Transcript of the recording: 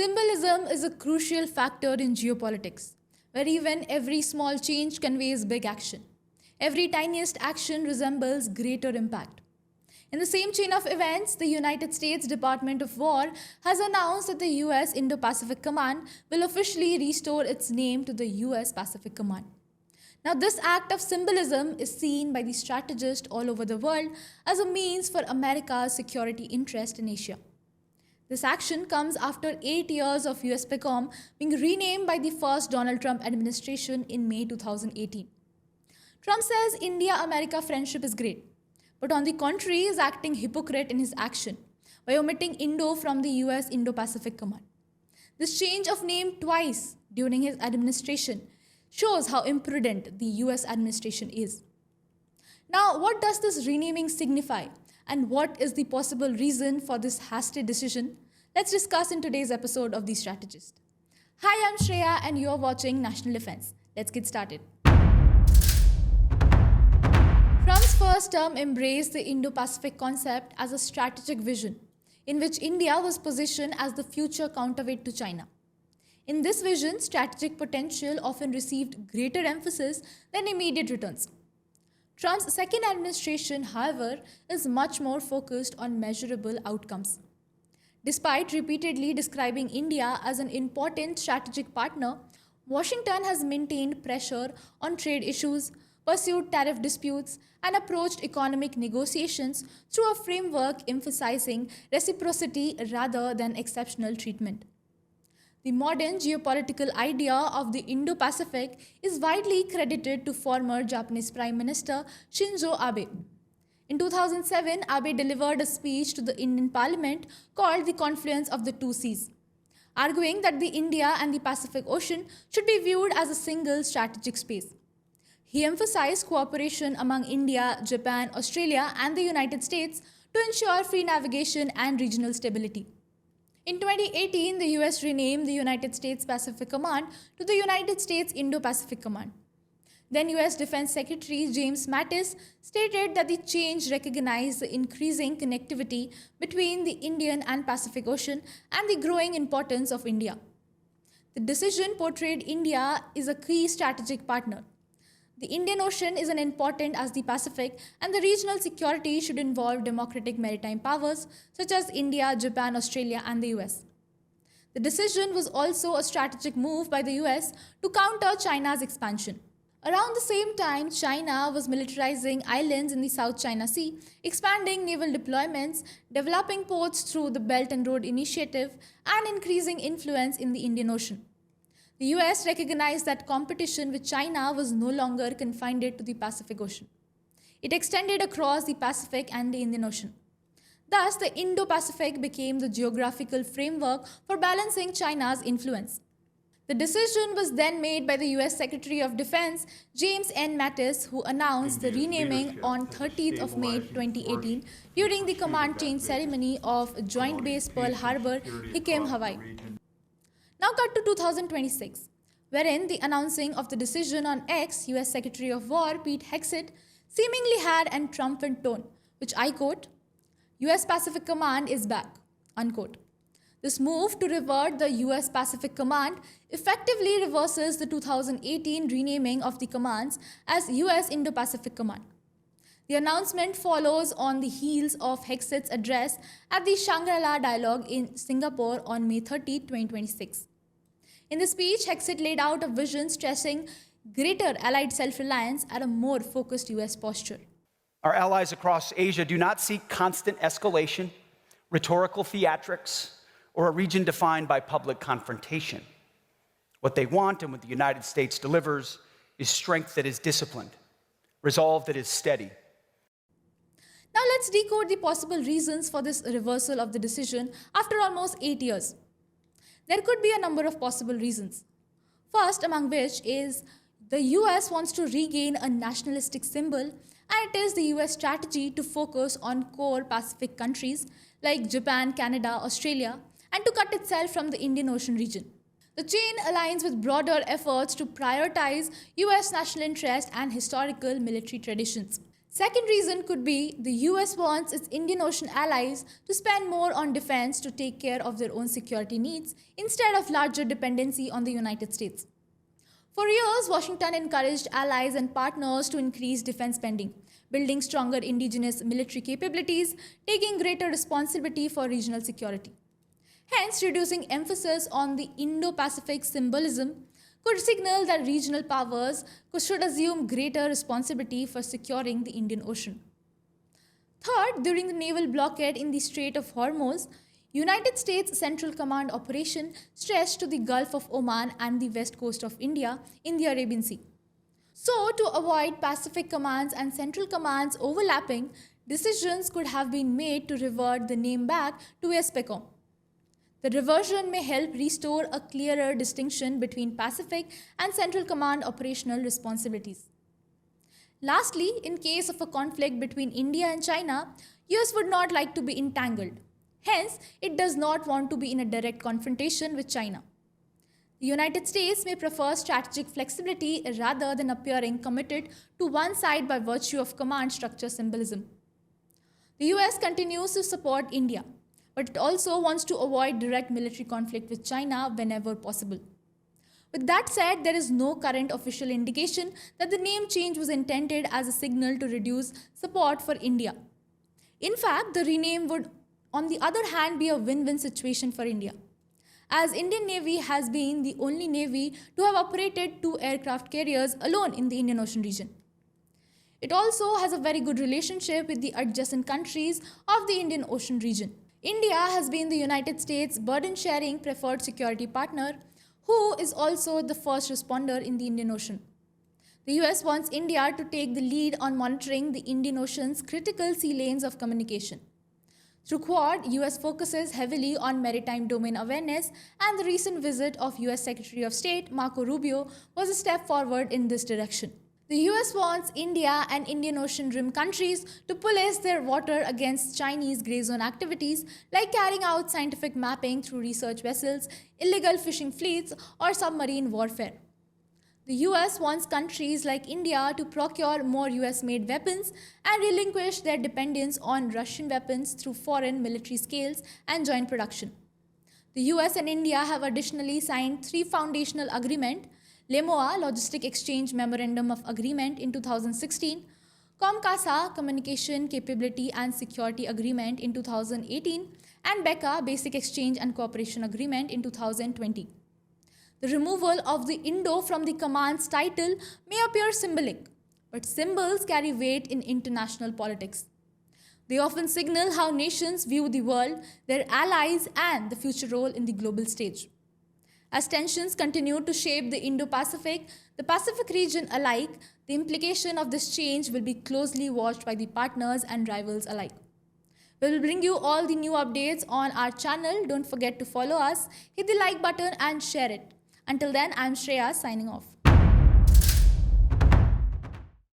Symbolism is a crucial factor in geopolitics, where even every small change conveys big action. Every tiniest action resembles greater impact. In the same chain of events, the United States Department of War has announced that the US Indo-Pacific Command will officially restore its name to the US Pacific Command. Now, this act of symbolism is seen by the strategists all over the world as a means for America's security interest in Asia. This action comes after 8 years of USPACOM being renamed by the first Donald Trump administration in May 2018. Trump says India-America friendship is great, but on the contrary is acting hypocrite in his action by omitting Indo from the US Indo-Pacific Command. This change of name twice during his administration shows how imprudent the US administration is. Now, what does this renaming signify, and what is the possible reason for this hasty decision? Let's discuss in today's episode of The Strategist. Hi, I'm Shreya and you're watching National Defense. Let's get started. Trump's first term embraced the Indo-Pacific concept as a strategic vision, in which India was positioned as the future counterweight to China. In this vision, strategic potential often received greater emphasis than immediate returns. Trump's second administration, however, is much more focused on measurable outcomes. Despite repeatedly describing India as an important strategic partner, Washington has maintained pressure on trade issues, pursued tariff disputes, and approached economic negotiations through a framework emphasizing reciprocity rather than exceptional treatment. The modern geopolitical idea of the Indo-Pacific is widely credited to former Japanese Prime Minister Shinzo Abe. In 2007, Abe delivered a speech to the Indian Parliament called The Confluence of the Two Seas, arguing that the India and the Pacific Ocean should be viewed as a single strategic space. He emphasized cooperation among India, Japan, Australia, and the United States to ensure free navigation and regional stability. In 2018, the US renamed the United States Pacific Command to the United States Indo-Pacific Command. Then US Defense Secretary James Mattis stated that the change recognized the increasing connectivity between the Indian and Pacific Ocean and the growing importance of India. The decision portrayed India as a key strategic partner. The Indian Ocean is as important as the Pacific, and the regional security should involve democratic maritime powers such as India, Japan, Australia, and the US. The decision was also a strategic move by the US to counter China's expansion. Around the same time, China was militarizing islands in the South China Sea, expanding naval deployments, developing ports through the Belt and Road Initiative, and increasing influence in the Indian Ocean. The US recognized that competition with China was no longer confined to the Pacific Ocean. It extended across the Pacific and the Indian Ocean. Thus, the Indo-Pacific became the geographical framework for balancing China's influence. The decision was then made by the US Secretary of Defense, James N. Mattis, who announced the renaming on 30th of May 2018 during the command change ceremony of Joint Base Pearl Harbor, Hickam, Hawaii. Now cut to 2026, wherein the announcing of the decision on X, US Secretary of War Pete Hegseth seemingly had an triumphant tone, which I quote, US Pacific Command is back, unquote. This move to revert the US Pacific Command effectively reverses the 2018 renaming of the commands as US Indo-Pacific Command. The announcement follows on the heels of Hegseth's address at the Shangri-La Dialogue in Singapore on May 30, 2026. In the speech, Hegseth laid out a vision stressing greater allied self-reliance and a more focused US posture. Our allies across Asia do not seek constant escalation, rhetorical theatrics, or a region defined by public confrontation. What they want and what the United States delivers is strength that is disciplined, resolve that is steady. Now let's decode the possible reasons for this reversal of the decision after almost 8 years. There could be a number of possible reasons. First among which is the US wants to regain a nationalistic symbol, and it is the US strategy to focus on core Pacific countries like Japan, Canada, Australia, and to cut itself from the Indian Ocean region. The chain aligns with broader efforts to prioritize US national interest and historical military traditions. Second reason could be the US wants its Indian Ocean allies to spend more on defense to take care of their own security needs instead of larger dependency on the United States. For years, Washington encouraged allies and partners to increase defense spending, building stronger indigenous military capabilities, taking greater responsibility for regional security. Hence, reducing emphasis on the Indo-Pacific symbolism could signal that regional powers should assume greater responsibility for securing the Indian Ocean. Third, during the naval blockade in the Strait of Hormuz, United States Central Command operation stretched to the Gulf of Oman and the west coast of India in the Arabian Sea. So, to avoid Pacific commands and Central commands overlapping, decisions could have been made to revert the name back to USPACOM. The reversion may help restore a clearer distinction between Pacific and Central Command operational responsibilities. Lastly, in case of a conflict between India and China, US would not like to be entangled. Hence, it does not want to be in a direct confrontation with China. The United States may prefer strategic flexibility rather than appearing committed to one side by virtue of command structure symbolism. The US continues to support India, but it also wants to avoid direct military conflict with China whenever possible. With that said, there is no current official indication that the name change was intended as a signal to reduce support for India. In fact, the rename would, on the other hand, be a win-win situation for India, as Indian Navy has been the only navy to have operated 2 aircraft carriers alone in the Indian Ocean region. It also has a very good relationship with the adjacent countries of the Indian Ocean region. India has been the United States burden-sharing preferred security partner, who is also the first responder in the Indian Ocean. The US wants India to take the lead on monitoring the Indian Ocean's critical sea lanes of communication. Through Quad, US focuses heavily on maritime domain awareness, and the recent visit of US Secretary of State Marco Rubio was a step forward in this direction. The US wants India and Indian Ocean rim countries to police their water against Chinese grey zone activities like carrying out scientific mapping through research vessels, illegal fishing fleets, or submarine warfare. The US wants countries like India to procure more US-made weapons and relinquish their dependence on Russian weapons through foreign military scales and joint production. The US and India have additionally signed 3 foundational agreements: LEMOA, Logistic Exchange Memorandum of Agreement in 2016, COMCASA, Communication Capability and Security Agreement in 2018, and BECA, Basic Exchange and Cooperation Agreement in 2020. The removal of the Indo from the command's title may appear symbolic, but symbols carry weight in international politics. They often signal how nations view the world, their allies, and the future role in the global stage. As tensions continue to shape the Indo-Pacific, the Pacific region alike, the implication of this change will be closely watched by the partners and rivals alike. We will bring you all the new updates on our channel. Don't forget to follow us, hit the like button and share it. Until then, I'm Shreya signing off.